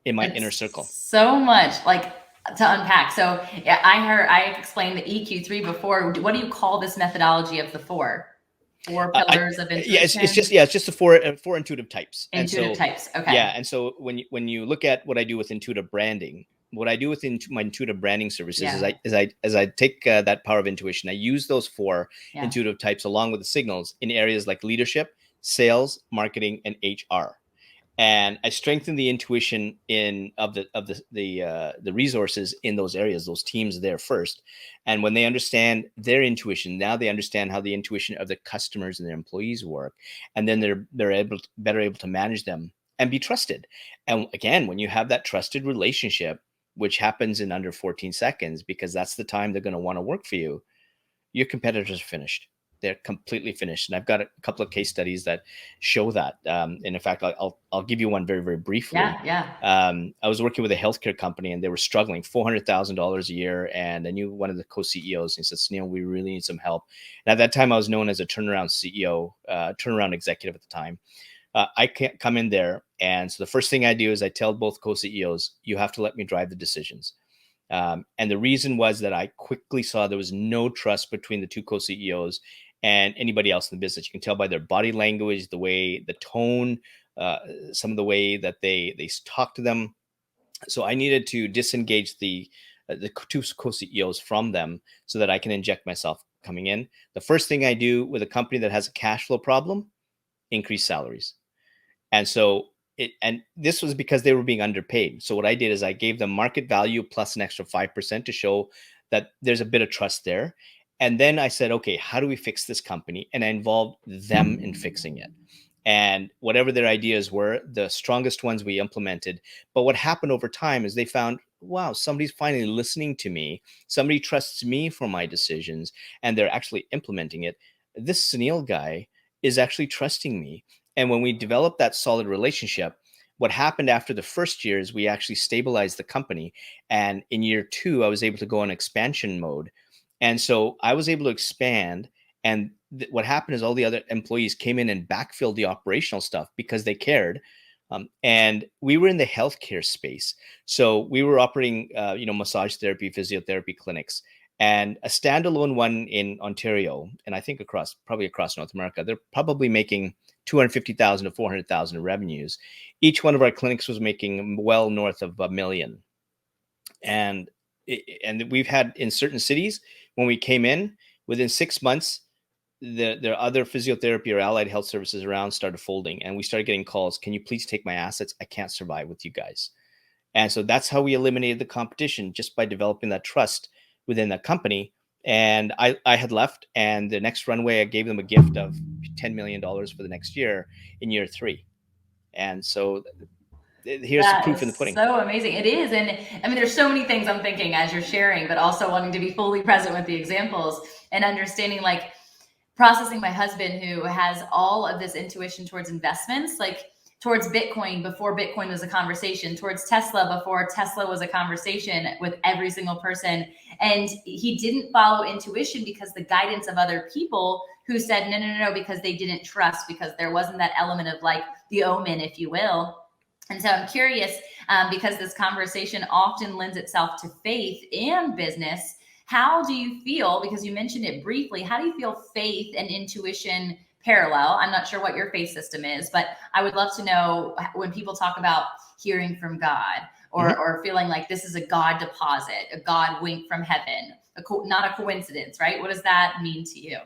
in my inner circle. So much like to unpack. So yeah, I explained the EQ3 before. What do you call this methodology of the four pillars of intuition? It's just the four intuitive types. And Intuitive so, types. Okay. yeah. And so when you look at what I do with intuitive branding, what I do with my intuitive branding services is Yeah. I take that power of intuition. I use those four Yeah. intuitive types along with the signals in areas like leadership, sales, marketing, and HR. And I strengthen the intuition of the resources in those areas, those teams there first. And when they understand their intuition, now they understand how the intuition of the customers and their employees work, and then they're better able to manage them and be trusted. And again, when you have that trusted relationship, which happens in under 14 seconds, because that's the time they're going to want to work for you, your competitors are finished. They're completely finished. And I've got a couple of case studies that show that. And in fact, I'll give you one very, very briefly. Yeah. Yeah. I was working with a healthcare company and they were struggling $400,000 a year. And I knew one of the co-CEOs and he said, Sunil, we really need some help. And at that time, I was known as a turnaround CEO, turnaround executive at the time. I can't come in there. And so the first thing I do is I tell both co-CEOs, you have to let me drive the decisions. And the reason was that I quickly saw there was no trust between the two co-CEOs and anybody else in the business. You can tell by their body language, the tone, some of the way that they talk to them. So I needed to disengage the two co-CEOs from them so that I can inject myself coming in. The first thing I do with a company that has a cash flow problem, increase salaries. And this was because they were being underpaid. So what I did is I gave them market value plus an extra 5% to show that there's a bit of trust there. And then I said, okay, how do we fix this company? And I involved them in fixing it. And whatever their ideas were, the strongest ones we implemented. But what happened over time is they found, wow, somebody's finally listening to me. Somebody trusts me for my decisions, and they're actually implementing it. This Sunil guy is actually trusting me. And when we developed that solid relationship, what happened after the first year is we actually stabilized the company. And in year 2, I was able to go on expansion mode. And so I was able to expand. And what happened is all the other employees came in and backfilled the operational stuff because they cared. And we were in the healthcare space. So we were operating, massage therapy, physiotherapy clinics, and a standalone one in Ontario. And I think probably across North America, they're probably making 250,000 to 400,000 revenues. Each one of our clinics was making well north of $1 million. And we've had in certain cities, when we came in, within 6 months, their other physiotherapy or allied health services around started folding. And we started getting calls, can you please take my assets? I can't survive with you guys. And so that's how we eliminated the competition, just by developing that trust within that company. And I had left, and the next runway, I gave them a gift of $10 million for the next year in year 3. And so here's the That proof in the is pudding. so amazing. It is. And I mean, there's so many things I'm thinking as you're sharing, but also wanting to be fully present with the examples and understanding, like processing my husband who has all of this intuition towards investments, like towards Bitcoin before Bitcoin was a conversation, towards Tesla before Tesla was a conversation with every single person. And he didn't follow intuition because the guidance of other people who said, no, because they didn't trust, because there wasn't that element of like the omen, if you will. And so I'm curious, because this conversation often lends itself to faith and business. How do you feel, because you mentioned it briefly, how do you feel faith and intuition parallel? I'm not sure what your faith system is, but I would love to know when people talk about hearing from God or feeling like this is a God deposit, a God wink from heaven, not a coincidence, right? What does that mean to you?